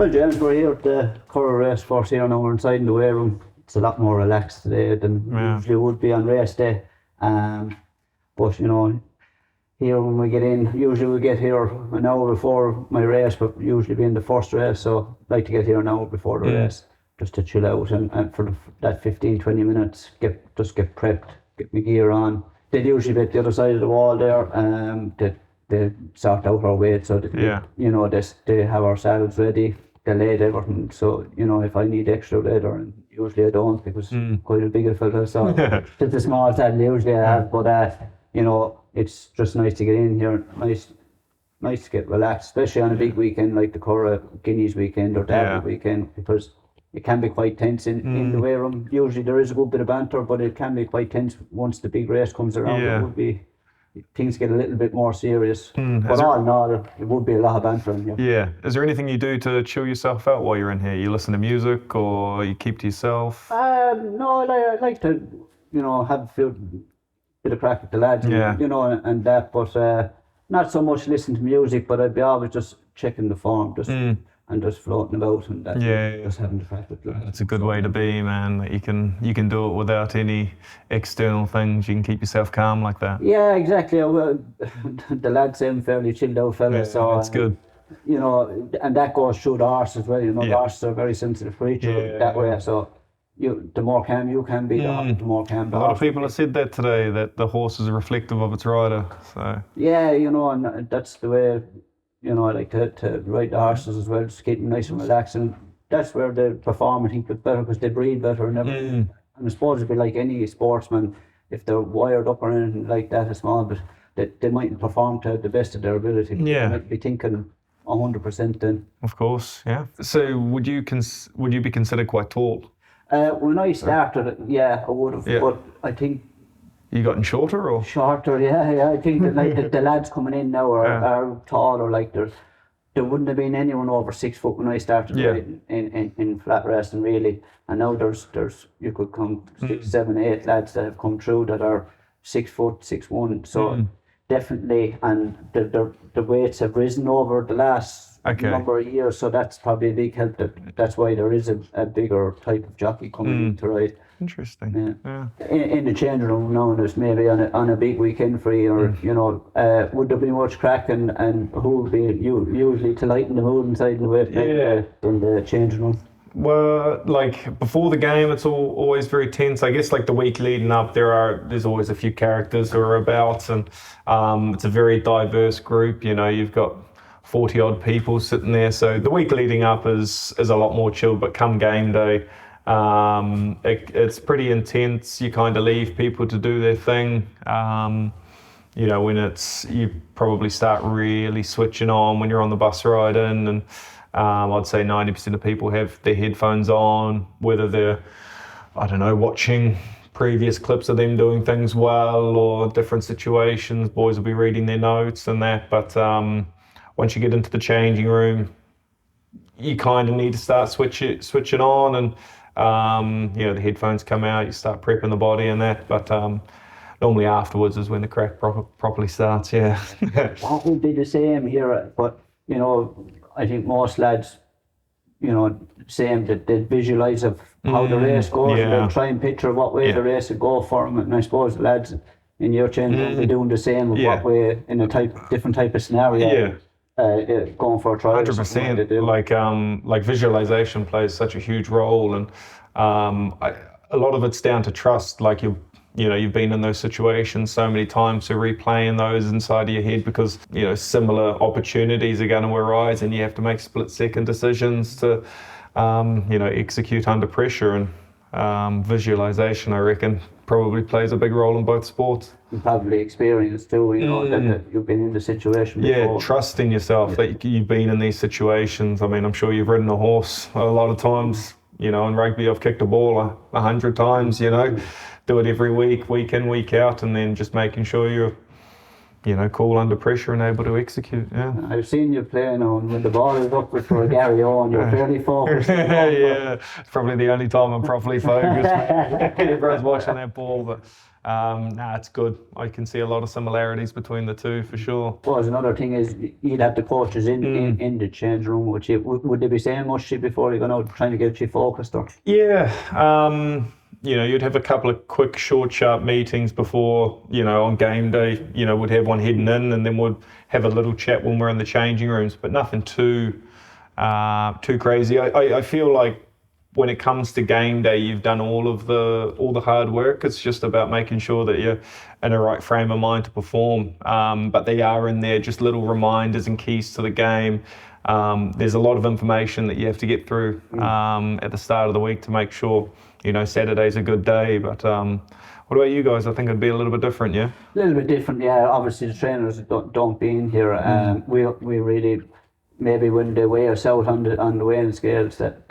Well, James, we're here at the Curra race course here now. We're inside in the weigh room. It's a lot more relaxed today than usually would be on race day. But you know, here when we get in, usually we get here an hour before my race, but usually being the first race, so I like to get here an hour before the race just to chill out and for that 15-20 minutes get prepped, get my gear on. They'd usually be at the other side of the wall there. They sort out our weight, so that you know they have our saddles ready. They laid everything, so you know if I need extra leather, and usually I don't because quite a bigger fella, so it's a small saddle usually I have. But you know, it's just nice to get in here, nice to get relaxed, especially on a big weekend like the Curra Guineas weekend or Derby weekend, because it can be quite tense in the weigh room. Usually there is a good bit of banter, but it can be quite tense once the big race comes around. Things get a little bit more serious. But all in all, it would be a lot of banter. Yeah. Is there anything you do to chill yourself out while you're in here? You listen to music or you keep to yourself? No, I like to, you know, have a bit of crack with the lads, you know, and that. But not so much listen to music, but I'd be always just checking the form, and just floating about and that. Just having the crack with the lads. It's a good way to be, man. That you can do it without any external things. You can keep yourself calm like that. Yeah, exactly. Well, the lads seem fairly chilled out fellas, so it's good. You know, and that goes through the horse as well. You know, the horses are very sensitive creatures that way. So the more calm you can be, the more calm the horse. A lot of people have said that today, that the horse is reflective of its rider. So yeah, you know, and that's the way. You know, I like to ride the horses as well, just keep them nice and relaxed, and that's where they perform, I think, better because they breathe better and everything. And I suppose it'd be like any sportsman, if they're wired up or anything like that, a small bit, they mightn't perform to the best of their ability. They might be thinking 100% then. Of course, yeah. So would you be considered quite tall? When I started, I would have, but I think. You gotten shorter or? Shorter, yeah. I think that like the lads coming in now are taller. Like there wouldn't have been anyone over 6 foot when I started riding in flat wrestling really. And now there's you could come 6, 7, 8 lads that have come through that are 6 foot, 6'1". So definitely, and the weights have risen over the last number of years. So that's probably a big help. That's why there is a bigger type of jockey coming in to ride. Interesting. Yeah. In the changing room now, there's maybe on a big weekend for you, or you know, would there be much crack and who would be usually to lighten the mood inside the way in the changing room? Well, like before the game, it's always very tense. I guess like the week leading up, there's always a few characters who are about, and it's a very diverse group. You know, you've got 40 odd people sitting there, so the week leading up is a lot more chill. But come game day, it's pretty intense. You kind of leave people to do their thing. You know, when you probably start really switching on when you're on the bus ride in, and I'd say 90% of people have their headphones on, whether they're, I don't know, watching previous clips of them doing things well or different situations. Boys will be reading their notes and that, but once you get into the changing room, you kind of need to start switching on, and you know, the headphones come out, you start prepping the body and that, but normally afterwards is when the crack properly starts. That would be the same here, but you know, I think most lads, you know, same that they visualise of how the race goes, and they'll try and picture what way the race would go for them, and I suppose the lads in your change will be doing the same of what way in a different type of scenario. Going for a trial. 100%. Like visualization plays such a huge role, and a lot of it's down to trust. Like you've been in those situations so many times, so replaying those inside of your head, because you know similar opportunities are going to arise, and you have to make split-second decisions to you know, execute under pressure. And visualization, I reckon, probably plays a big role in both sports. And probably experience too, you know, that you've been in the situation before. Trusting yourself that you've been in these situations. I mean, I'm sure you've ridden a horse a lot of times. You know, in rugby, I've kicked a ball 100 times, you know. Do it every week, week in, week out, and then just making sure you're, you know, cool under pressure and able to execute. I've seen you play now, and when the ball is up for a Gary Owen, you're fairly focused. It's probably the only time I'm properly focused. Everyone's watching that ball, but It's good. I can see a lot of similarities between the two for sure. Well, another thing is you'd have the coaches in the change room. Would they be saying much to you before you go out trying to get you focused? Or? Yeah. You'd have a couple of quick, short, sharp meetings before, on game day, we'd have one heading in, and then we'd have a little chat when we're in the changing rooms, but nothing too crazy. I feel like when it comes to game day, you've done all the hard work. It's just about making sure that you're in a right frame of mind to perform. But they are in there, just little reminders and keys to the game. There's a lot of information that you have to get through at the start of the week to make sure, Saturday's a good day. But what about you guys? I think it'd be a little bit different, yeah? A little bit different, yeah. Obviously, the trainers don't be in here. We really, maybe when they weigh us out on the weighing scales, that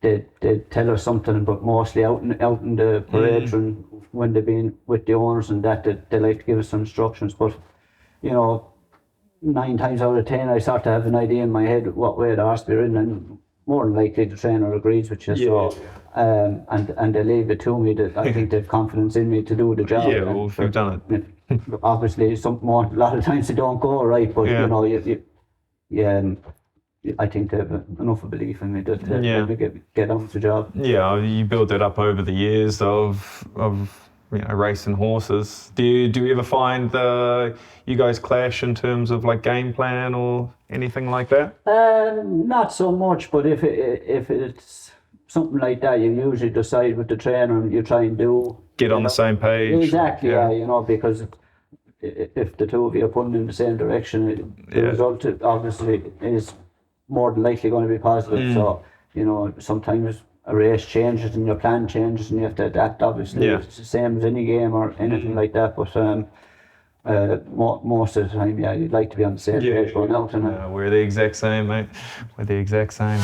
they'd tell us something, but mostly out in the parade room when they've been with the owners and that, they like to give us some instructions. But 9 times out of 10, I start to have an idea in my head what way the horse be ridden, and more than likely the trainer agrees with you. Yeah. So, and they leave it to me that I think they've confidence in me to do the job. Yeah, well, if you've done it. Obviously, a lot of times they don't go right, but I think they have enough of belief in me that they get on with the job. Yeah, you build that up over the years of racing horses. Do you ever find you guys clash in terms of like game plan or anything like that? Not so much, but if it's something like that, you usually decide with the trainer and you try and get on the same page. Exactly, because if the two of you are pulling in the same direction, the result obviously is more than likely going to be positive. So, sometimes a race changes and your plan changes and you have to adapt, obviously. It's the same as any game or anything like that, but most of the time, you'd like to be on the same page going out. We're the exact same, mate. We're the exact same.